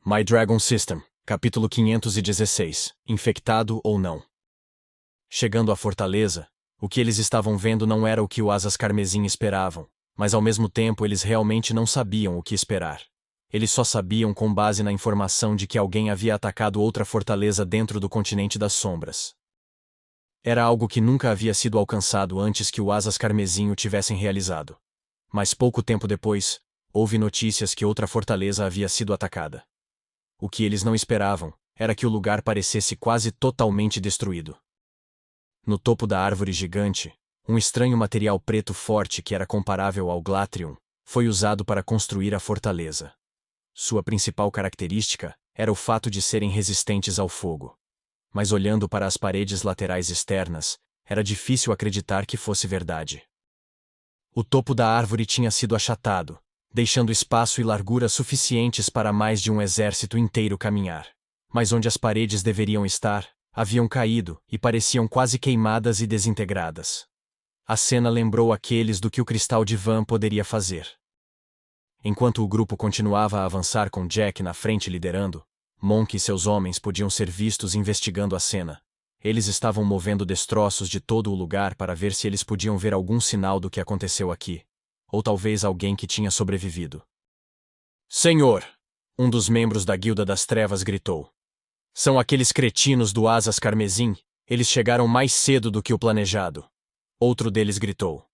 My Dragon System, capítulo 516, Infectado ou não. Chegando à fortaleza, o que eles estavam vendo não era o que o Asas Carmesim esperavam, mas ao mesmo tempo eles realmente não sabiam o que esperar. Eles só sabiam com base na informação de que alguém havia atacado outra fortaleza dentro do continente das sombras. Era algo que nunca havia sido alcançado antes que o Asas Carmesim o tivessem realizado. Mas pouco tempo depois, houve notícias que outra fortaleza havia sido atacada. O que eles não esperavam era que o lugar parecesse quase totalmente destruído. No topo da árvore gigante, um estranho material preto forte que era comparável ao Glatrium foi usado para construir a fortaleza. Sua principal característica era o fato de serem resistentes ao fogo. Mas olhando para as paredes laterais externas, era difícil acreditar que fosse verdade. O topo da árvore tinha sido achatado, deixando espaço e largura suficientes para mais de um exército inteiro caminhar. Mas onde as paredes deveriam estar, haviam caído e pareciam quase queimadas e desintegradas. A cena lembrou aqueles do que o Cristal de Van poderia fazer. Enquanto o grupo continuava a avançar com Jack na frente liderando, Monk e seus homens podiam ser vistos investigando a cena. Eles estavam movendo destroços de todo o lugar para ver se eles podiam ver algum sinal do que aconteceu aqui. Ou talvez alguém que tinha sobrevivido. Senhor! Um dos membros da Guilda das Trevas gritou. São aqueles cretinos do Asas Carmesim, eles chegaram mais cedo do que o planejado. Outro deles gritou.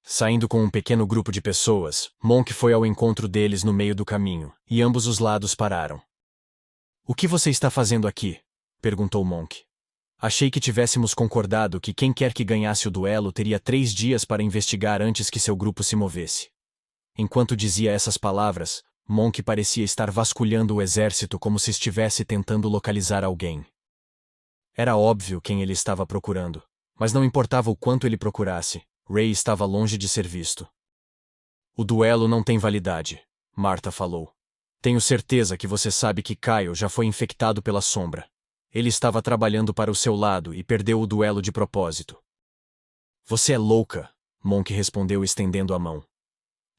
Saindo com um pequeno grupo de pessoas, Monk foi ao encontro deles no meio do caminho, e ambos os lados pararam. O que você está fazendo aqui? Perguntou Monk. Achei que tivéssemos concordado que quem quer que ganhasse o duelo teria 3 dias para investigar antes que seu grupo se movesse. Enquanto dizia essas palavras, Monk parecia estar vasculhando o exército como se estivesse tentando localizar alguém. Era óbvio quem ele estava procurando, mas não importava o quanto ele procurasse, Ray estava longe de ser visto. O duelo não tem validade, Martha falou. Tenho certeza que você sabe que Kyle já foi infectado pela sombra. Ele estava trabalhando para o seu lado e perdeu o duelo de propósito. Você é louca, Monk respondeu estendendo a mão.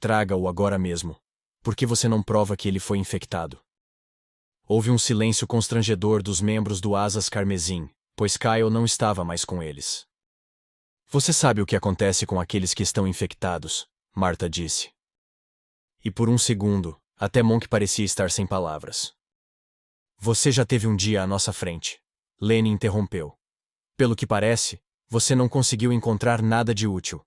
Traga-o agora mesmo. Por que você não prova que ele foi infectado? Houve um silêncio constrangedor dos membros do Asas Carmesim, pois Kyle não estava mais com eles. Você sabe o que acontece com aqueles que estão infectados, Martha disse. E por um segundo, até Monk parecia estar sem palavras. Você já teve um dia à nossa frente. Lenny interrompeu. Pelo que parece, você não conseguiu encontrar nada de útil.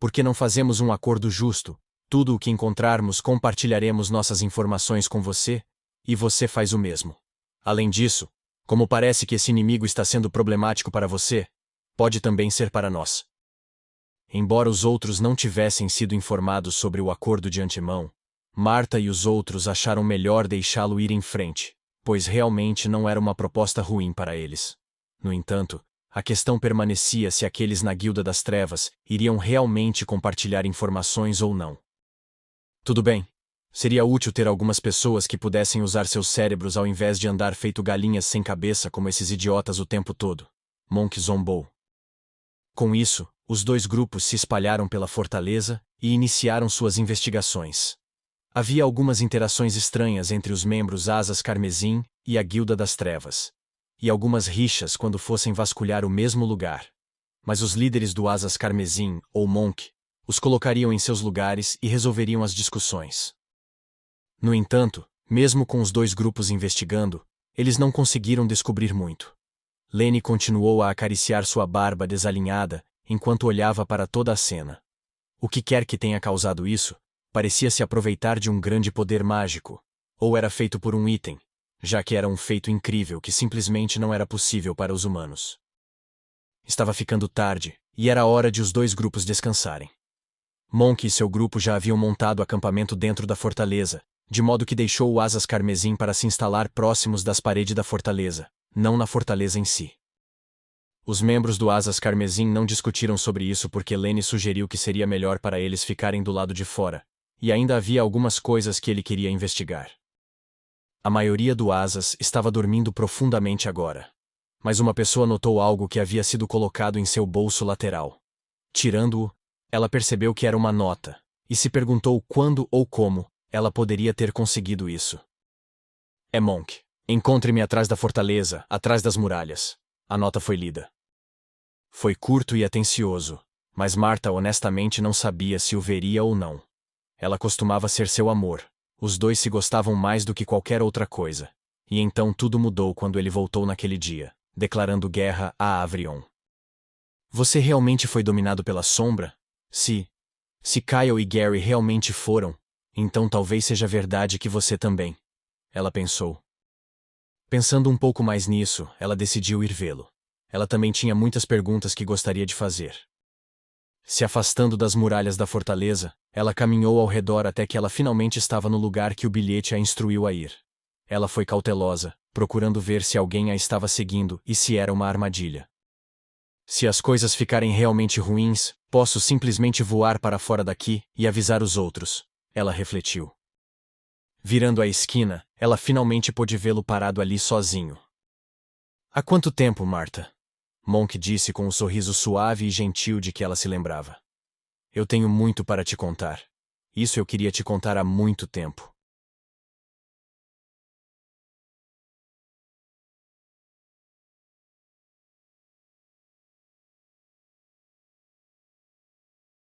Por que não fazemos um acordo justo? Tudo o que encontrarmos compartilharemos nossas informações com você, e você faz o mesmo. Além disso, como parece que esse inimigo está sendo problemático para você, pode também ser para nós. Embora os outros não tivessem sido informados sobre o acordo de antemão, Martha e os outros acharam melhor deixá-lo ir em frente, pois realmente não era uma proposta ruim para eles. No entanto, a questão permanecia se aqueles na Guilda das Trevas iriam realmente compartilhar informações ou não. Tudo bem. Seria útil ter algumas pessoas que pudessem usar seus cérebros ao invés de andar feito galinhas sem cabeça como esses idiotas o tempo todo. Monk zombou. Com isso, os dois grupos se espalharam pela fortaleza e iniciaram suas investigações. Havia algumas interações estranhas entre os membros Asas Carmesim e a Guilda das Trevas, e algumas rixas quando fossem vasculhar o mesmo lugar. Mas os líderes do Asas Carmesim, ou Monk, os colocariam em seus lugares e resolveriam as discussões. No entanto, mesmo com os dois grupos investigando, eles não conseguiram descobrir muito. Lenny continuou a acariciar sua barba desalinhada enquanto olhava para toda a cena. O que quer que tenha causado isso, parecia se aproveitar de um grande poder mágico, ou era feito por um item, já que era um feito incrível que simplesmente não era possível para os humanos. Estava ficando tarde, e era hora de os dois grupos descansarem. Monk e seu grupo já haviam montado acampamento dentro da fortaleza, de modo que deixou o Asas Carmesim para se instalar próximos das paredes da fortaleza, não na fortaleza em si. Os membros do Asas Carmesim não discutiram sobre isso porque Lenny sugeriu que seria melhor para eles ficarem do lado de fora, e ainda havia algumas coisas que ele queria investigar. A maioria do Asas estava dormindo profundamente agora. Mas uma pessoa notou algo que havia sido colocado em seu bolso lateral. Tirando-o, ela percebeu que era uma nota, e se perguntou quando ou como ela poderia ter conseguido isso. É Monk. Encontre-me atrás da fortaleza, atrás das muralhas. A nota foi lida. Foi curto e atencioso, mas Marta honestamente não sabia se o veria ou não. Ela costumava ser seu amor. Os dois se gostavam mais do que qualquer outra coisa. E então tudo mudou quando ele voltou naquele dia, declarando guerra a Avrion. Você realmente foi dominado pela sombra? Se Kyle e Gary realmente foram, então talvez seja verdade que você também. Ela pensou. Pensando um pouco mais nisso, ela decidiu ir vê-lo. Ela também tinha muitas perguntas que gostaria de fazer. Se afastando das muralhas da fortaleza, ela caminhou ao redor até que ela finalmente estava no lugar que o bilhete a instruiu a ir. Ela foi cautelosa, procurando ver se alguém a estava seguindo e se era uma armadilha. Se as coisas ficarem realmente ruins, posso simplesmente voar para fora daqui e avisar os outros, ela refletiu. Virando a esquina, ela finalmente pôde vê-lo parado ali sozinho. Há quanto tempo, Marta? Monk disse com um sorriso suave e gentil de que ela se lembrava. Eu tenho muito para te contar. Isso eu queria te contar há muito tempo.